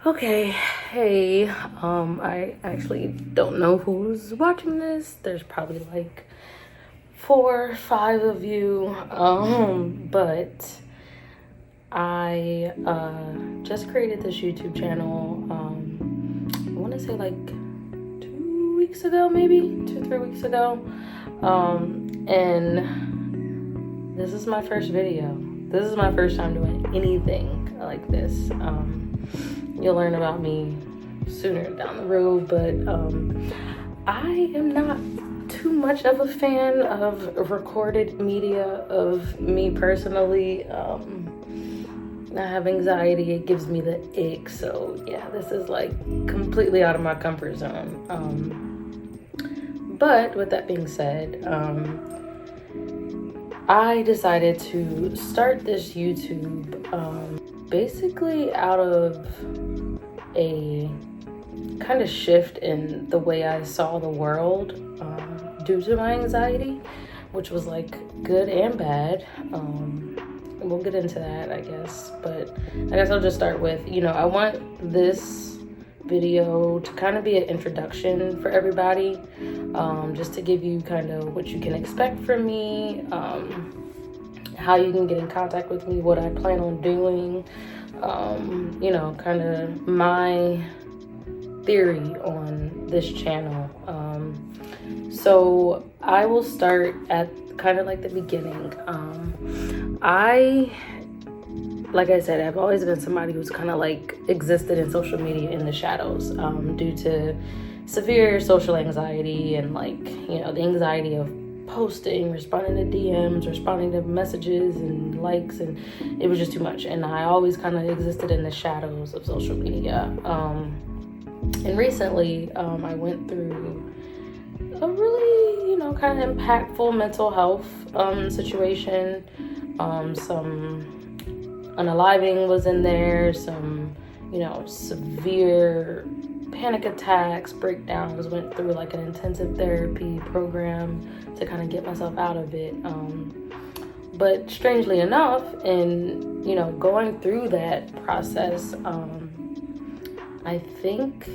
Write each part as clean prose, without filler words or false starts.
Okay, hey, I actually don't know who's watching this. There's probably like 4 or 5 of you, but I just created this YouTube channel, I want to say like 2 weeks ago, maybe 2-3 weeks ago, and this is my first video. This is my first time doing anything like this. You'll learn about me sooner down the road, but I am not too much of a fan of recorded media of me personally. I have anxiety, it gives me the ick, so yeah, this is like completely out of my comfort zone. But with that being said, I decided to start this YouTube basically out of a kind of shift in the way I saw the world due to my anxiety, which was like good and bad. We'll get into that, I guess, but I guess I'll just start with, I want this video to kind of be an introduction for everybody, just to give you kind of what you can expect from me, how you can get in contact with me, what I plan on doing, kind of my theory on this channel. So I will start at kind of like the beginning. Like I said, I've always been somebody who's kind of like existed in social media in the shadows, due to severe social anxiety and like, the anxiety of posting, responding to DMs, responding to messages and likes, and it was just too much. And I always kind of existed in the shadows of social media. And recently, I went through a really, kind of impactful mental health situation. Some unaliving was in there, some, severe panic attacks, breakdowns, went through like an intensive therapy program to kind of get myself out of it. But strangely enough, in, going through that process, I think,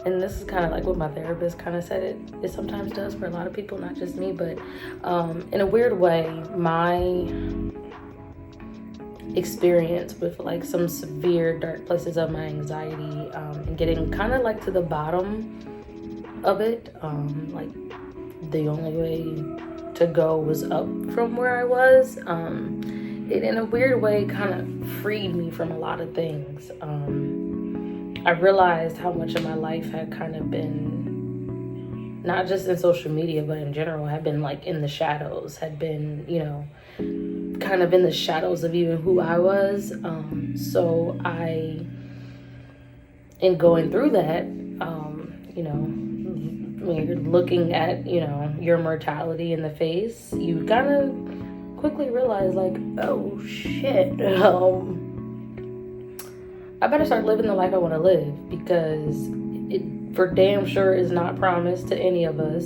and this is kind of like what my therapist kind of said it sometimes does for a lot of people, not just me, but in a weird way, my experience with like some severe dark places of my anxiety, and getting kind of like to the bottom of it, like the only way to go was up from where I was. It in a weird way kind of freed me from a lot of things. I realized how much of my life had kind of been, not just in social media, but in general, had been like in the shadows, had been, kind of in the shadows of even who I was. So in going through that, when you're looking at, your mortality in the face, you kind of quickly realize like, oh shit, I better start living the life I want to live, because it for damn sure is not promised to any of us.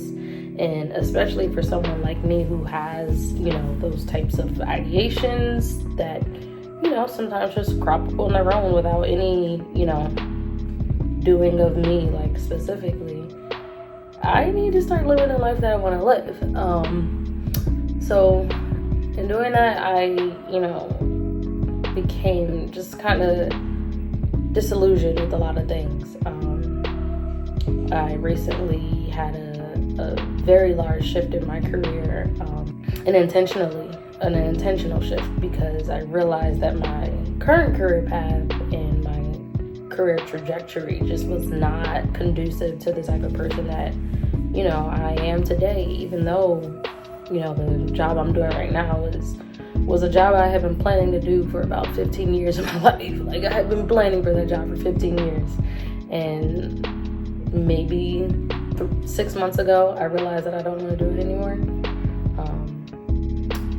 And especially for someone like me who has, those types of ideations that, sometimes just crop up on their own without any, doing of me, like specifically. I need to start living the life that I want to live. So in doing that, I, became just kind of disillusioned with a lot of things. I recently had a very large shift in my career, an intentional shift, because I realized that my current career path and my career trajectory just was not conducive to the type of person that, I am today, even though, the job I'm doing right now was a job I have been planning to do for about 15 years of my life. Like, I have been planning for that job for 15 years. And maybe 6 months ago, I realized that I don't want to do it anymore.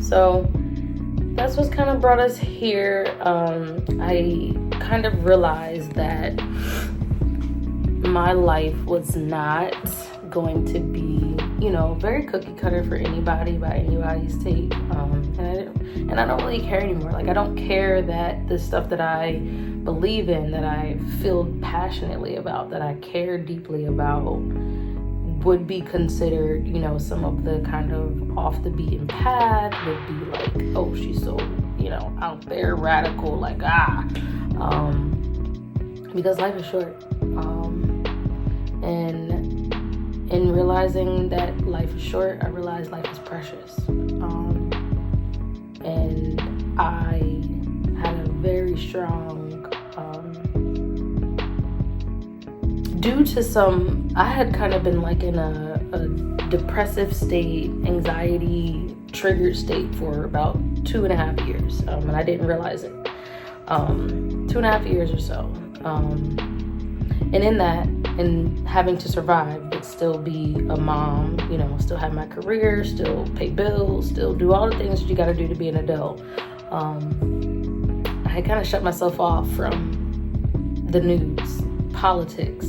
So that's what's kind of brought us here. I kind of realized that my life was not going to be, very cookie cutter for anybody by anybody's take. And And I don't really care anymore. Like, I don't care that the stuff that I believe in, that I feel passionately about, that I care deeply about, would be considered, you know, some of the kind of off the beaten path, would be like, oh, she's so, you know, out there, radical, like, because life is short. And in realizing that life is short, I realized life is precious. And I had a very strong, due to some, I had kind of been like in a depressive state, anxiety triggered state for about 2.5 years. And I didn't realize it. 2.5 years or so. And in that, and having to survive, but still be a mom, you know, still have my career, still pay bills, still do all the things that you got to do to be an adult. I kind of shut myself off from the news, politics,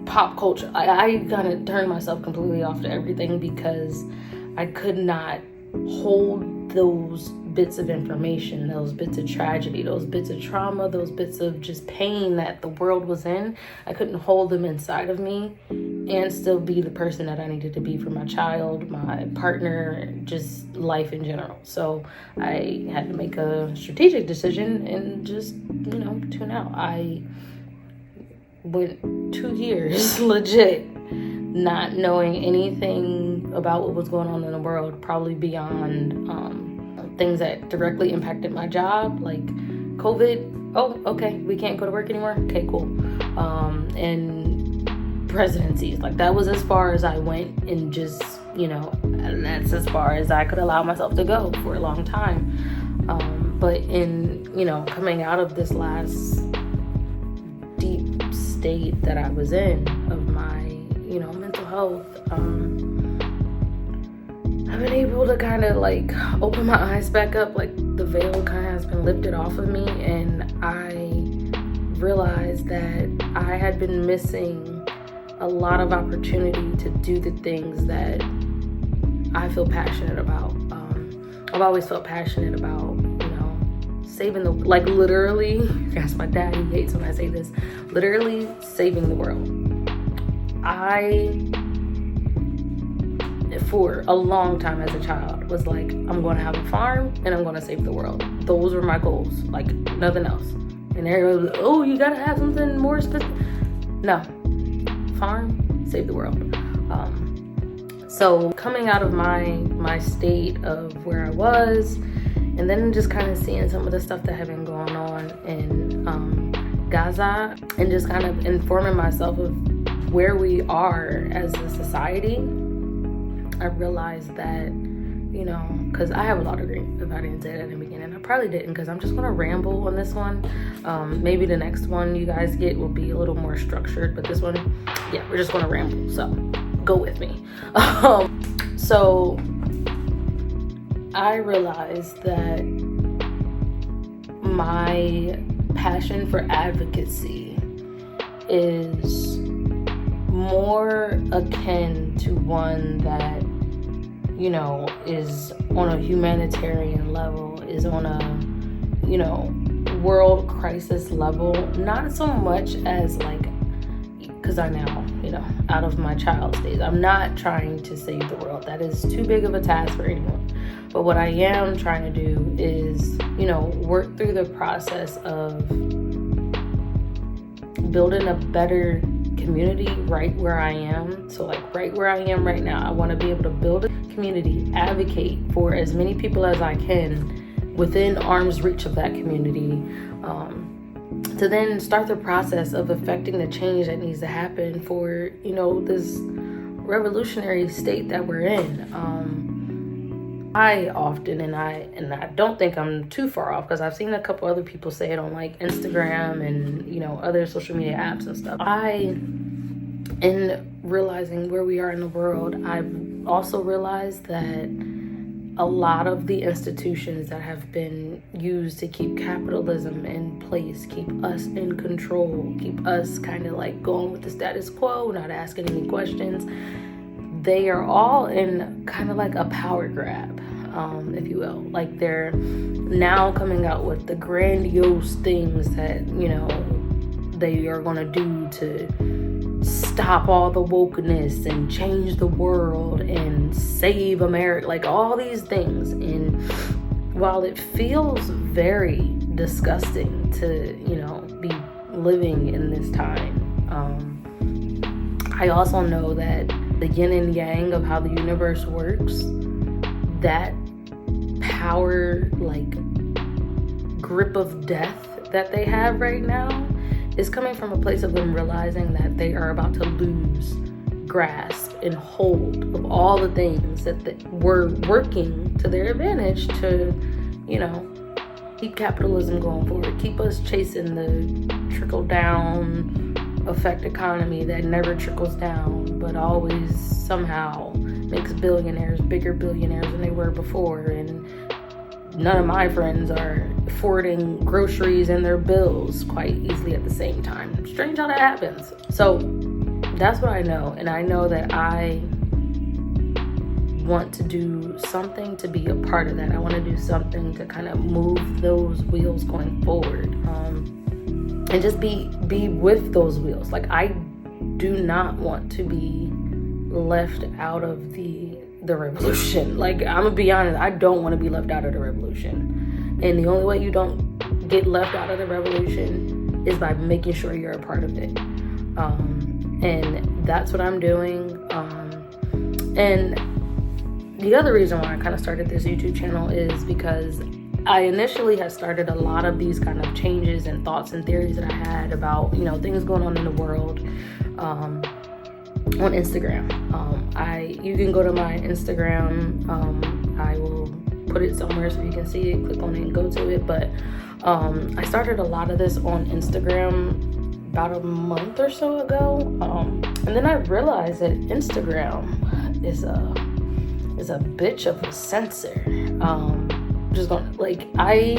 pop culture. I kind of turned myself completely off to everything because I could not hold those bits of information, those bits of tragedy, those bits of trauma, those bits of just pain that the world was in. I couldn't hold them inside of me and still be the person that I needed to be for my child, my partner, just life in general. So I had to make a strategic decision and just, you know, tune out. I went 2 years legit not knowing anything about what was going on in the world, probably beyond things that directly impacted my job, like COVID. Oh, okay, we can't go to work anymore. Okay, cool. And presidencies, like that was as far as I went, and just, you know, and that's as far as I could allow myself to go for a long time. But in, you know, coming out of this last deep state that I was in of my, you know, mental health, I've been able to kind of like open my eyes back up, like the veil kind of has been lifted off of me, and I realized that I had been missing a lot of opportunity to do the things that I feel passionate about. I've always felt passionate about, you know, saving the, like literally, that's my dad, he hates when I say this, literally saving the world. For a long time as a child was like, I'm going to have a farm and I'm going to save the world. Those were my goals, like nothing else. And everybody was like, oh, you got to have something more specific. No, farm, save the world. So coming out of my state of where I was, and then just kind of seeing some of the stuff that had been going on in Gaza, and just kind of informing myself of where we are as a society, I realized that, you know, because I have a lot of regret if I didn't say that in the beginning. I probably didn't, because I'm just going to ramble on this one. Maybe the next one you guys get will be a little more structured, but this one, yeah, we're just going to ramble. So go with me. So I realized that my passion for advocacy is more akin to one that, you know, is on a humanitarian level, is on a, you know, world crisis level. Not so much as like, because I now, you know, out of my child's days, I'm not trying to save the world. That is too big of a task for anyone. But what I am trying to do is, you know, work through the process of building a better community right where I am. So like right where I am right now, I want to be able to build a community, advocate for as many people as I can within arm's reach of that community, to then start the process of affecting the change that needs to happen for, you know, this revolutionary state that we're in. I often, and I don't think I'm too far off, because I've seen a couple other people say it on like Instagram and, you know, other social media apps and stuff. In realizing where we are in the world, I've also realized that a lot of the institutions that have been used to keep capitalism in place, keep us in control, keep us kind of like going with the status quo, not asking any questions, they are all in kind of like a power grab. if you will. Like, they're now coming out with the grandiose things that, you know, they are going to do to stop all the wokeness and change the world and save America, like all these things. And while it feels very disgusting to, you know, be living in this time, I also know that the yin and yang of how the universe works, that power, like, grip of death that they have right now is coming from a place of them realizing that they are about to lose grasp and hold of all the things that were working to their advantage to, you know, keep capitalism going forward, keep us chasing the trickle down effect economy that never trickles down but always somehow makes billionaires bigger billionaires than they were before. And none of my friends are affording groceries and their bills quite easily at the same time. Strange how that happens. So that's what I know. And I know that I want to do something to be a part of that. I want to do something to kind of move those wheels going forward. And just be with those wheels. Like, I do not want to be left out of the revolution. Like, I'm gonna be honest, I don't want to be left out of the revolution. And the only way you don't get left out of the revolution is by making sure you're a part of it. And that's what I'm doing. And the other reason why I kind of started this YouTube channel is because I initially had started a lot of these kind of changes and thoughts and theories that I had about, you know, things going on in the world on Instagram. You can go to my Instagram. I will put it somewhere so you can see it, click on it and go to it. But I started a lot of this on Instagram about a month or so ago. And then I realized that Instagram is a bitch of a censor. Just going, like, I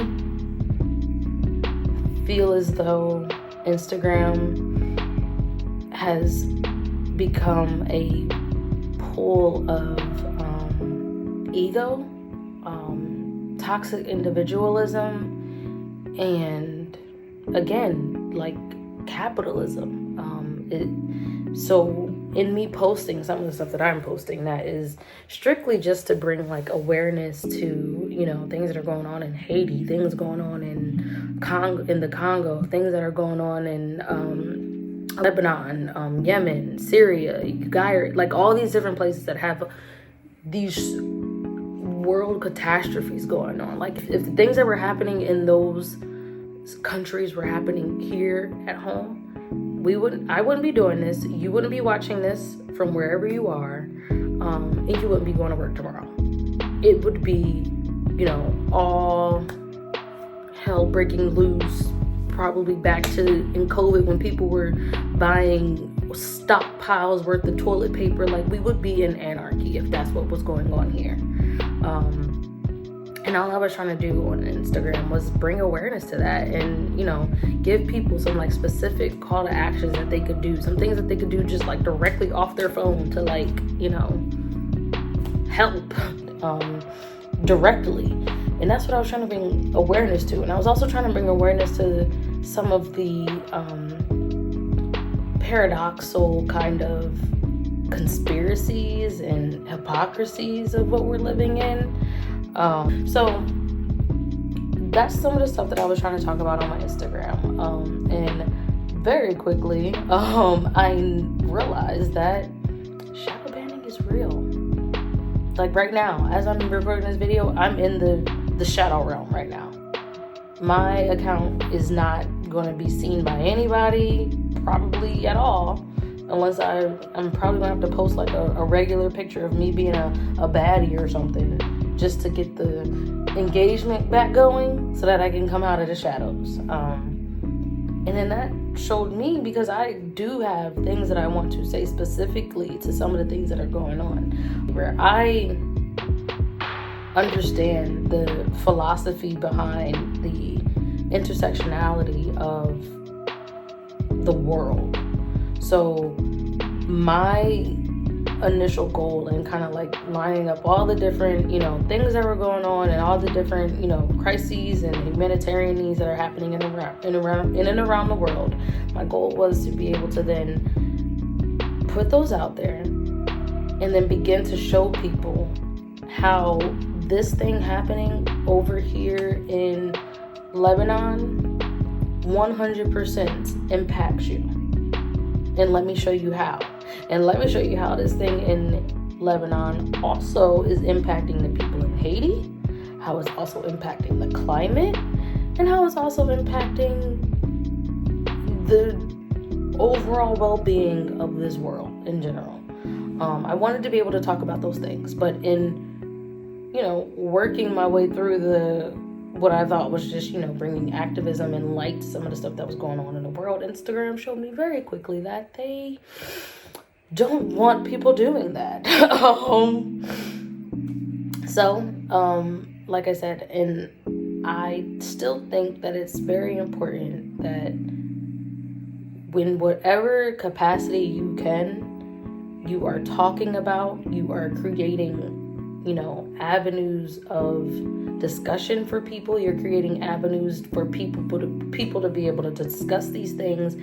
feel as though Instagram has become a pool of ego, toxic individualism, and again, like, capitalism. So in me posting some of the stuff that I'm posting, that is strictly just to bring, like, awareness to, you know, things that are going on in Haiti, things going on in the Congo, things that are going on in Lebanon, Yemen, Syria, Gaza, like all these different places that have these world catastrophes going on. Like, if the things that were happening in those countries were happening here at home, I wouldn't be doing this. You wouldn't be watching this from wherever you are, and you wouldn't be going to work tomorrow. It would be, you know, all hell breaking loose, probably back to in COVID when people were buying stockpiles worth of toilet paper. Like, we would be in anarchy if that's what was going on here. And all I was trying to do on Instagram was bring awareness to that and, you know, give people some, like, specific call to actions that they could do, some things that they could do just, like, directly off their phone to, like, you know, help directly. And that's what I was trying to bring awareness to. And I was also trying to bring awareness to some of the paradoxical kind of conspiracies and hypocrisies of what we're living in. So that's some of the stuff that I was trying to talk about on my Instagram. And very quickly, I realized that shadow banning is real. Like, right now, as I'm recording this video, I'm in the shadow realm right now. My account is not going to be seen by anybody, probably at all, unless I'm probably going to have to post, like, a regular picture of me being a baddie or something, just to get the engagement back going so that I can come out of the shadows. And then that showed me, because I do have things that I want to say specifically to some of the things that are going on, where I understand the philosophy behind the intersectionality of the world. So my initial goal and kind of like lining up all the different, things that were going on and all the different, crises and humanitarian needs that are happening in and around the world. My goal was to be able to then put those out there and then begin to show people how this thing happening over here in Lebanon 100% impacts you. And let me show you how. And let me show you how this thing in Lebanon also is impacting the people in Haiti, how it's also impacting the climate, and how it's also impacting the overall well-being of this world in general. I wanted to be able to talk about those things, but in, working my way through what I thought was just, bringing activism and light to some of the stuff that was going on in the world, Instagram showed me very quickly that they don't want people doing that. Like I said, and I still think that it's very important that when whatever capacity you can, you are talking about, you are creating, avenues of discussion for people. You're creating avenues for people to be able to discuss these things,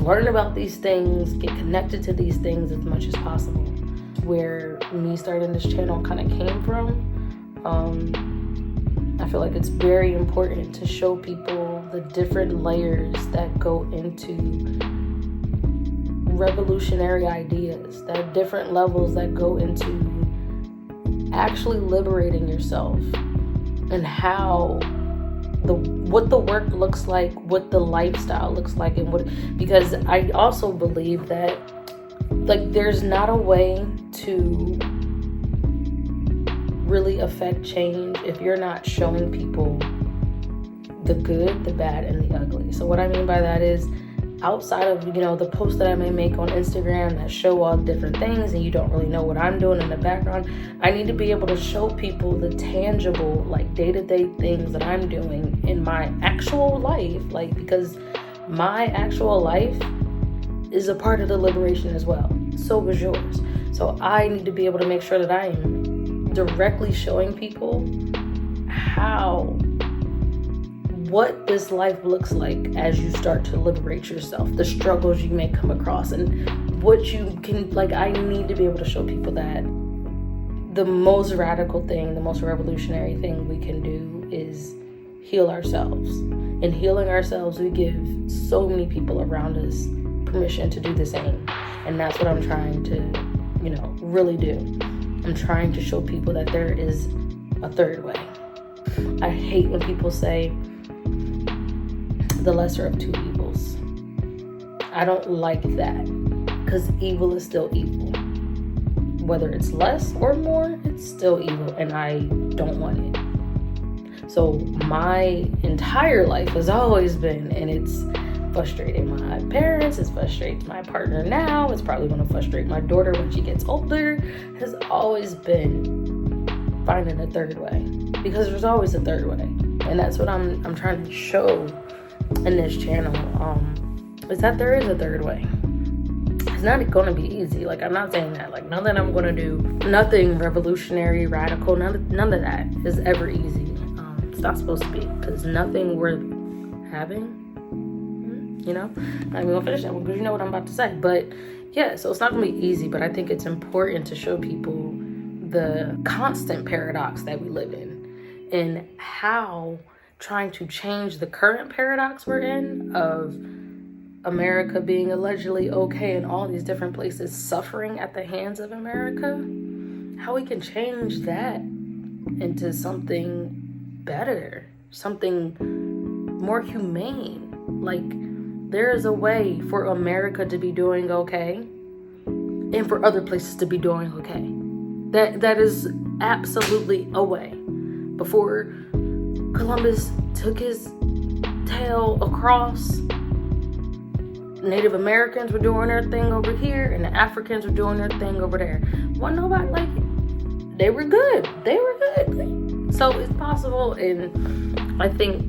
learn about these things, get connected to these things as much as possible. Where me starting this channel kind of came from. I feel like it's very important to show people the different layers that go into revolutionary ideas, that different levels that go into actually liberating yourself, and how what the work looks like, what the lifestyle looks like, and because I also believe that there's not a way to really affect change if you're not showing people the good, the bad, and the ugly. So what I mean by that is, outside of the posts that I may make on Instagram that show all different things and you don't really know what I'm doing in the background, I need to be able to show people the tangible, day-to-day things that I'm doing in my actual life, because my actual life is a part of the liberation as well. So is yours. So I need to be able to make sure that I am directly showing people what this life looks like as you start to liberate yourself, the struggles you may come across, and what you can, I need to be able to show people that the most radical thing, the most revolutionary thing we can do is heal ourselves. In healing ourselves, we give so many people around us permission to do the same. And that's what I'm trying to, really do. I'm trying to show people that there is a third way. I hate when people say the lesser of two evils. I don't like that, because evil is still evil. Whether it's less or more, it's still evil, and I don't want it. So my entire life has always been, and it's frustrated my parents, it's frustrated my partner now, it's probably going to frustrate my daughter when she gets older, has always been finding a third way, because there's always a third way. And that's what I'm trying to show in this channel, is that there is a third way. It's not going to be easy. I'm not saying that. Nothing I'm going to do, nothing revolutionary, radical, none of that is ever easy. It's not supposed to be, because nothing worth having, I'm even going to finish that one because you know what I'm about to say. But yeah, so it's not going to be easy, but I think it's important to show people the constant paradox that we live in, and how trying to change the current paradox we're in of America being allegedly okay in all these different places, suffering at the hands of America, how we can change that into something better, something more humane. There is a way for America to be doing okay and for other places to be doing okay. That is absolutely a way. Before Columbus took his tail across, Native Americans were doing their thing over here, and the Africans were doing their thing over there. Wasn't nobody they were good. They were good. So it's possible, and I think,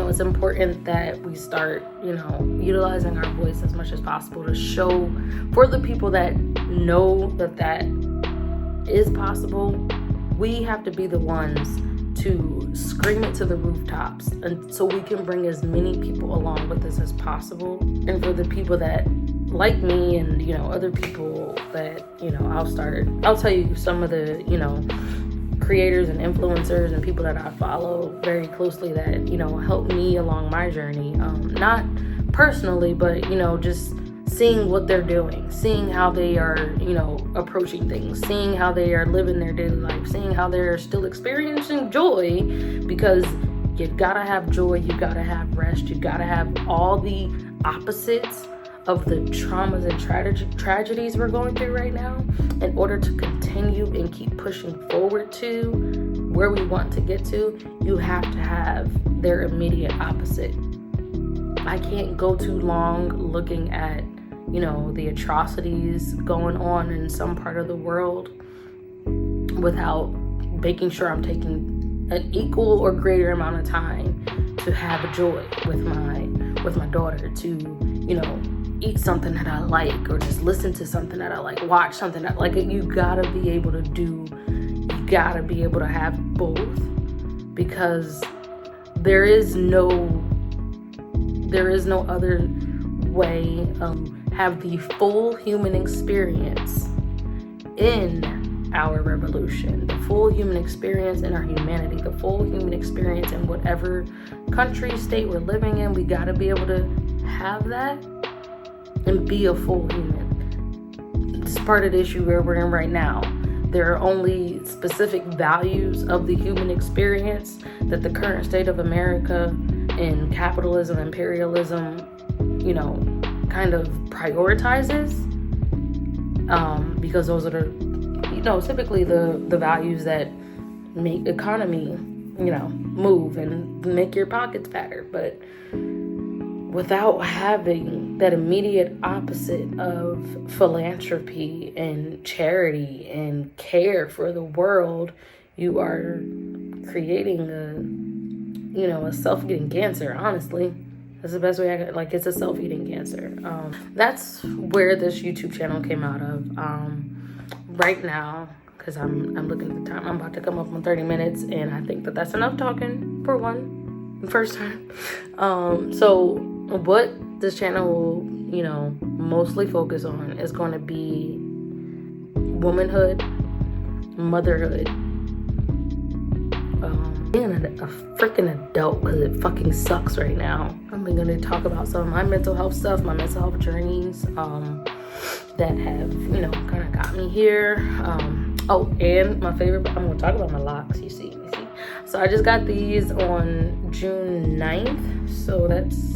it's important that we start, utilizing our voice as much as possible to show for the people that know that is possible. We have to be the ones to scream it to the rooftops, and so we can bring as many people along with us as possible. And for the people that, like me and, other people that, I'll tell you some of the, creators and influencers and people that I follow very closely that, help me along my journey. Not personally, but, just seeing what they're doing, seeing how they are, approaching things, seeing how they are living their daily life, seeing how they're still experiencing joy, because you gotta have joy, you gotta have rest, you gotta have all the opposites of the traumas and tragedies we're going through right now in order to continue and keep pushing forward to where we want to get to. You have to have their immediate opposite. I can't go too long looking at, the atrocities going on in some part of the world without making sure I'm taking an equal or greater amount of time to have joy with my daughter, to, eat something that I like, or just listen to something that I like, watch something that like. You gotta be able to have both, because there is no other way have the full human experience in our revolution, the full human experience in our humanity, the full human experience in whatever country, state we're living in. We gotta be able to have that and be a full human. It's part of the issue where we're in right now. There are only specific values of the human experience that the current state of America and capitalism, imperialism, kind of prioritizes, because those are the, typically the values that make economy, move and make your pockets fatter. But without having that immediate opposite of philanthropy and charity and care for the world, you are creating a self-eating cancer, honestly. That's the best way I could, it's a self-eating cancer. That's where this YouTube channel came out of. Right now, because I'm looking at the time, I'm about to come up on 30 minutes, and I think that's enough talking for first time. So what this channel will, mostly focus on is going to be womanhood, motherhood, being a freaking adult, because it fucking sucks right now. I'm going to talk about some of my mental health stuff, my mental health journeys that have, kind of got me here. And my favorite, I'm going to talk about my locks, you see. So I just got these on June 9th. So that's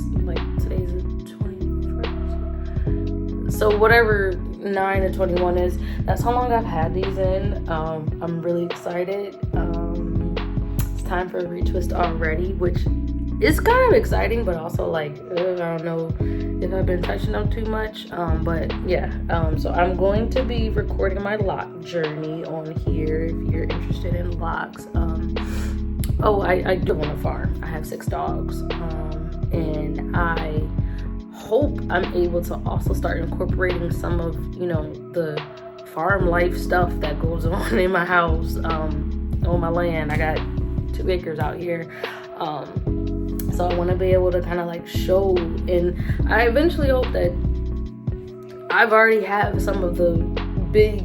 today's the 21st. So whatever 9 to 21 is, that's how long I've had these in. I'm really excited. It's time for a retwist already, which is kind of exciting, but also I don't know if I've been touching them too much. But yeah, so I'm going to be recording my lock journey on here if you're interested in locks. I do want a farm. I have 6 dogs. And I hope I'm able to also start incorporating some of, the farm life stuff that goes on in my house, on my land. I got 2 acres out here. So I want to be able to kind of show, and I eventually hope that I've already have some of the big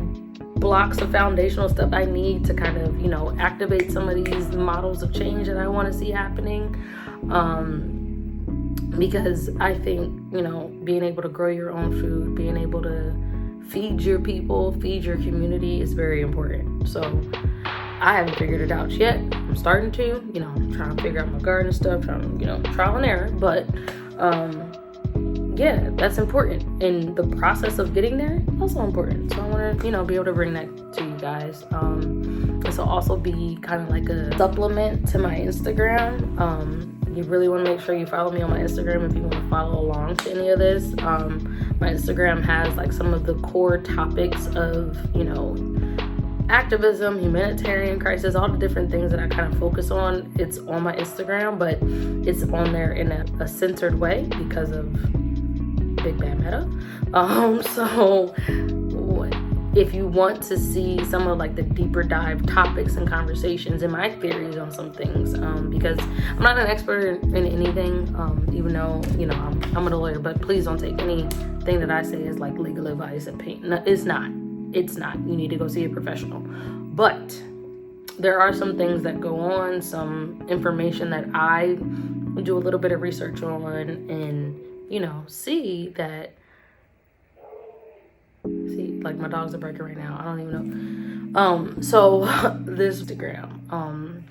blocks of foundational stuff I need to kind of, activate some of these models of change that I want to see happening. Because I think, being able to grow your own food, being able to feed your people, feed your community is very important. So I haven't figured it out yet. I'm starting to, I'm trying to figure out my garden stuff, trial and error. But yeah, that's important. And the process of getting there, also important. So I want to, be able to bring that to you guys. This will also be kind of like a supplement to my Instagram. You really want to make sure you follow me on my Instagram if you want to follow along to any of this. My Instagram has some of the core topics of, activism, humanitarian crisis, all the different things that I kind of focus on. It's on my Instagram, but it's on there in a censored way because of Big Bad Meta. So if you want to see some of like the deeper dive topics and conversations and my theories on some things, because I'm not an expert in anything, even though, you know, I'm a lawyer, but please don't take anything that I say as like legal advice and pain. No, it's not. You need to go see a professional. But there are some things that go on, some information that I do a little bit of research on, and, you know, see that, like my dogs are barking right now. I don't even know. So this Instagram,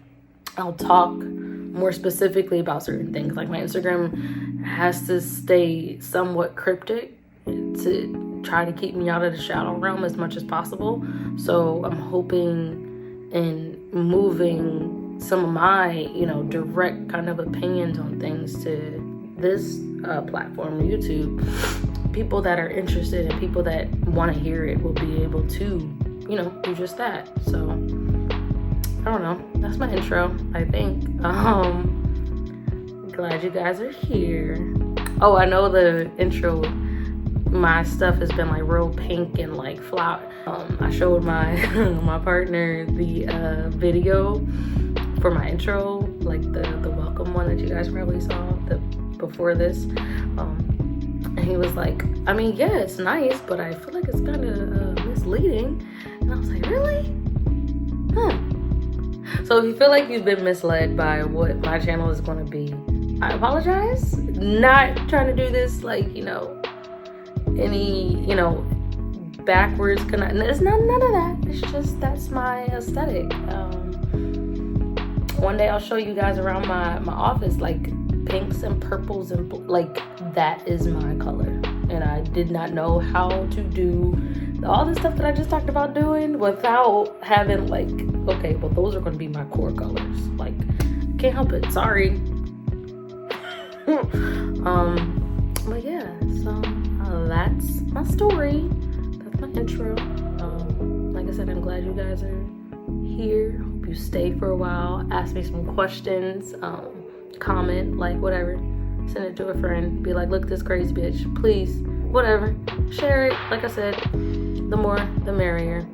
I'll talk more specifically about certain things. Like my Instagram has to stay somewhat cryptic to try to keep me out of the shadow realm as much as possible. So I'm hoping in moving some of my, you know, direct kind of opinions on things to this platform, YouTube, people that are interested and people that want to hear it will be able to, you know, do just that. So I don't know, that's my intro, I think. Glad you guys are here. Oh, I know the intro, my stuff has been like real pink and like flower. I showed my my partner the video for my intro, like the welcome one that you guys probably saw before this. And he was like, I mean, yeah, it's nice, but I feel like it's kind of misleading. And I was like, really? So if you feel like you've been misled by what my channel is going to be, I apologize. Not trying to do this like, you know, any, you know, backwards. It's not none of that. It's just, that's my aesthetic. One day I'll show you guys around my office, like pinks and purples and like that is my color. And I did not know how to do all the stuff that I just talked about doing without having like, okay, well those are going to be my core colors. Like, can't help it. Sorry. But yeah, so that's my story. That's my intro. Like I said, I'm glad you guys are here. Hope you stay for a while. Ask me some questions. Comment, like, whatever. Send it to a friend. Be like, look at this crazy bitch. Please, whatever. Share it. Like I said, the more, the merrier.